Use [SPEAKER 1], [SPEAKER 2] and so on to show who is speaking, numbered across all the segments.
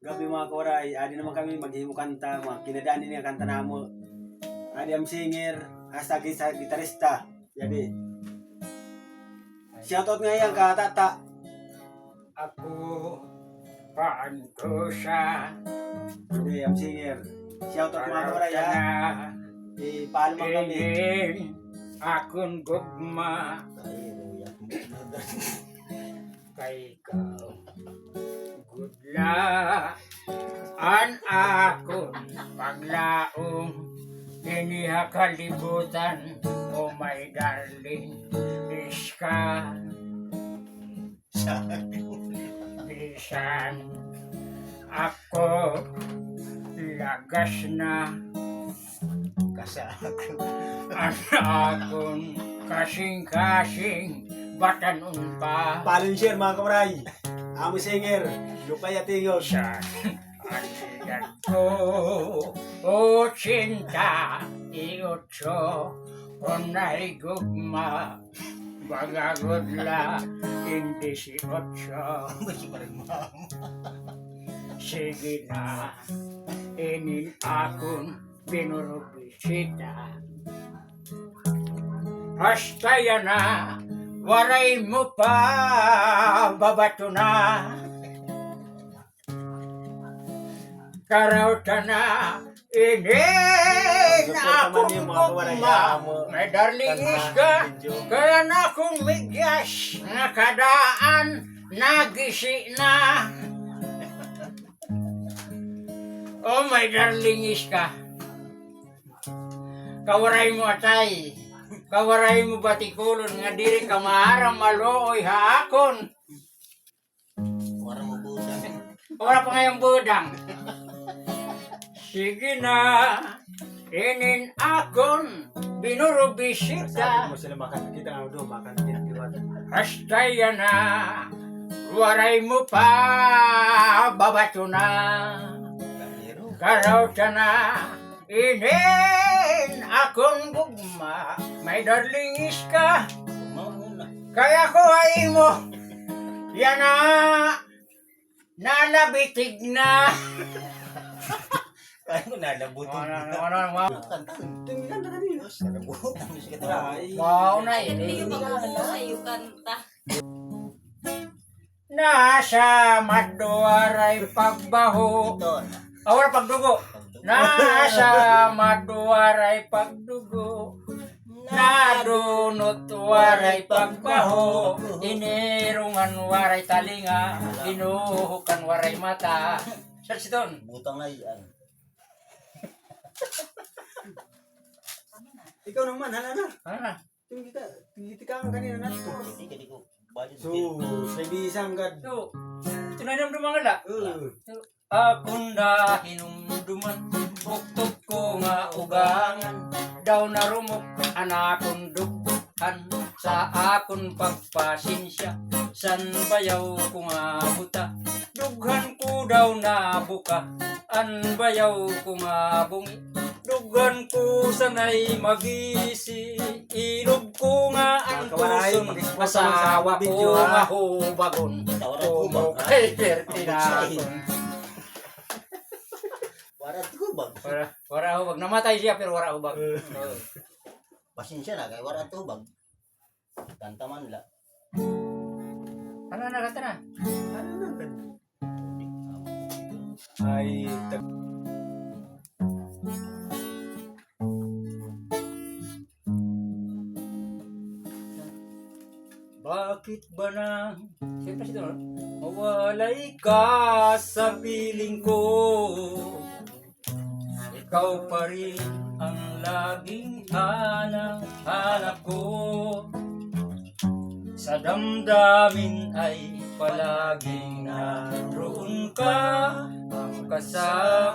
[SPEAKER 1] gabi mga kawaray, adi naman kami maghimo kanta, mga kinadaan niya kanta namo. Adi am singer, hasta gitarista. Jadi, shoutout nga yan ka tata.
[SPEAKER 2] Ako paanto siya.
[SPEAKER 1] Jadi am singer. Shoutout mga kawaray ha. Ipaalam mo kami.
[SPEAKER 2] Tingin akong gugma kay ikaw. Gudla an akong paglaong iniha kalibutan. Oh my darling, iska bisan ako lagas na ang akong kasing-kasing batanon pa
[SPEAKER 1] Paalam share mga kawaray. Amo singer, lupay at tingog.
[SPEAKER 2] sa ansiyan ko. 88 unay gugma bagagudla 18. Sige na inin akong binurubisita. Hasta yan na, waray mo pa, babato na. Karauta na, inin akong gugma. May darling iska, kaya na akong migyas. Nakadaan, nagisi na. Oh my darling iska. Kawaray mo atay. Kawaray mo batikulon nga diri ka maharang malooy haakon. Wala pa ngayong budang. Sige na, inin akon binurubisita.
[SPEAKER 1] Mo sila makakita nga doon, makakita.
[SPEAKER 2] Hasta yan na, waray mo pa, babato na. Karauta na, inin akong gugma. May darling iska, kaya ko ay mo. Yan na, nalabitig na.
[SPEAKER 3] Kaya mo nalabutin.
[SPEAKER 2] Wow na
[SPEAKER 4] Hindi
[SPEAKER 2] yun.
[SPEAKER 4] yung magbubuo sa iyo kanta.
[SPEAKER 2] Nasa maduwaray pagbaho. Awar pagdugo. Nasa maduwaray pagdugo. Nadunot waray pagbaho. Inirungan waray talinga. Inuhukan waray mata. Sarsiton.
[SPEAKER 3] Butang na yan.
[SPEAKER 1] Ikaw naman, halala.
[SPEAKER 2] Ano?
[SPEAKER 1] Tingiti ka ang kanina na ito.
[SPEAKER 3] Hindi ko budget.
[SPEAKER 1] So, sa ibisang gad.
[SPEAKER 2] So, tunay mga la. Akong na hinumduman, buktot ko nga ugangan, daw narumok anakong dugbukan, sa akong pagpasinsya, san bayaw ko nga buta, dughan ko daw na buka, an bayaw ko nga bungi, dughan ko sanay magisi, ilog ko nga ang puson, asawa ko nga hubagon, kumukay pertinakon.
[SPEAKER 3] Warat ko bag.
[SPEAKER 2] Wara hubag. Namatay siya pero wara hubag.
[SPEAKER 3] Pasensya na kay warat ko bag. Kanta man la.
[SPEAKER 2] Ano na kata na?
[SPEAKER 1] Ano na gad? Ay,
[SPEAKER 2] Bakit ba nang siyempre si Donald, mawalay ka sa piling ko? Ikaw pa rin ang laging hanap ko. Sa damdamin ay palaging naroon ka. Ang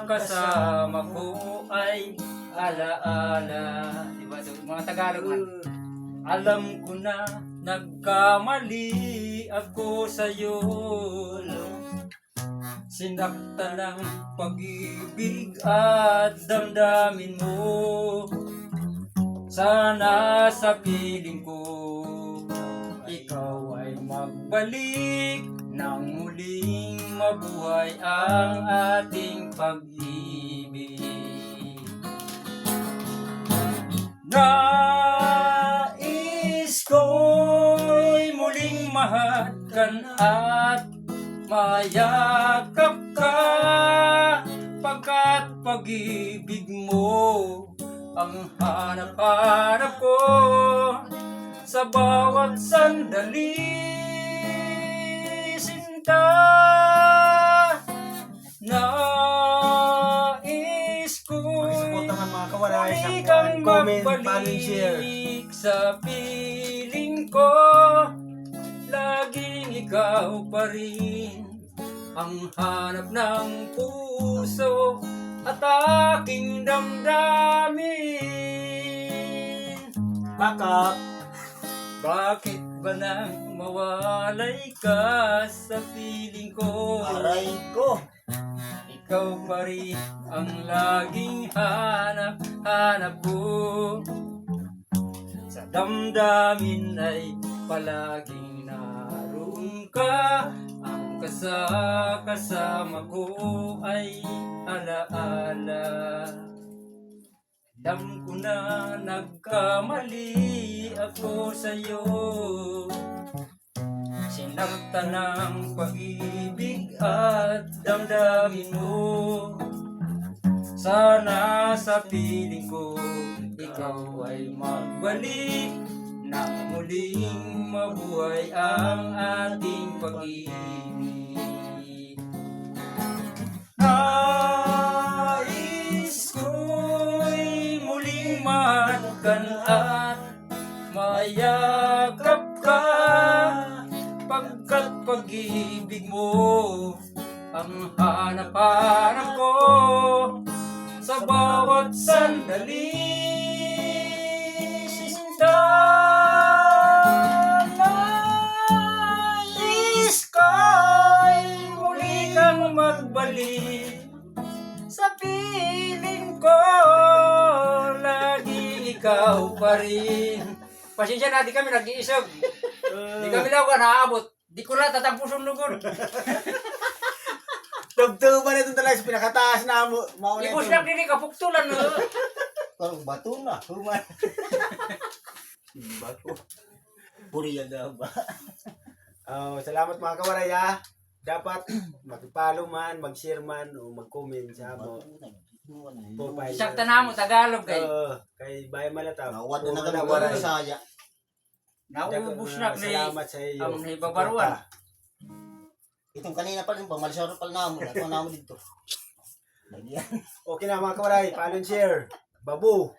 [SPEAKER 2] kasama ko ay alaala. Diba? Mga Tagalog man. Alam ko na nagkamali ako sa'yo. Sinaktan ng pag-ibig at damdamin mo. Sana sa piling ko ikaw ay magbalik nang muling mabuhay ang ating pag-ibig. Nais ko'y muling mahagkan at mayakap ka, pagkat pag-ibig mo ang hanap-hanap ko sa bawat sandali, sinta. Nais ko'y
[SPEAKER 1] Pakisuportahan mga kawaray sa
[SPEAKER 2] muli kang
[SPEAKER 1] comment, follow, and share.
[SPEAKER 2] magbalik sa piling ko. Laging ikaw pa rin ang hanap ng puso at aking damdamin.
[SPEAKER 1] Backup.
[SPEAKER 2] Bakit ba nang mawalay ka sa piling ko?
[SPEAKER 3] Aray ko.
[SPEAKER 2] Ikaw pa rin ang laging hanap ko. Sa damdamin ay palaging naroon ka. Ang kasama ko ay alaala. Alam ko na nagkamali ako sa'yo. Sinaktan ng pag-ibig at damdamin mo. Sana sa piling ko ikaw ay magbalik, nang muling mabuhay ang ating pag-ibig. Nais ko'y muling mahagkan at mayakap ka, pagkat pag-ibig mo ang hanap-hanap ko sa bawat sandali, sinta. Nais ko'y muli kang magbalik sa piling ko. Lagi ikaw pa rin. Pasensya na, di kami nag-iisog. Di kami lang ka naabot. Di ko na tatapos ang lugod.
[SPEAKER 1] Tugtuban ito talaga sa pinakataas na mo. Mauna
[SPEAKER 2] Ibus lang din kapuktulan.
[SPEAKER 3] Parang bato na. Human. Bato. Puriya na ba?
[SPEAKER 1] Salamat mga kawaray ha. Dapat mag-follow man, mag-share man, o mag-comment sa mo. Profile.
[SPEAKER 2] Sakta na mo, Tagalog kay.
[SPEAKER 1] Kay Bayan Malataw.
[SPEAKER 3] Nawad na
[SPEAKER 1] Mga
[SPEAKER 3] naman
[SPEAKER 1] kawaray.
[SPEAKER 3] sa saya.
[SPEAKER 2] Naubos na ni
[SPEAKER 1] Salamat sa iyo.
[SPEAKER 2] ang nahibabaruan.
[SPEAKER 3] Itong kanina pa rin, pamalisaro pa namin. Ito namin dito. Lagyan.
[SPEAKER 1] Okay na mga kawaray. Follow and share. Babu.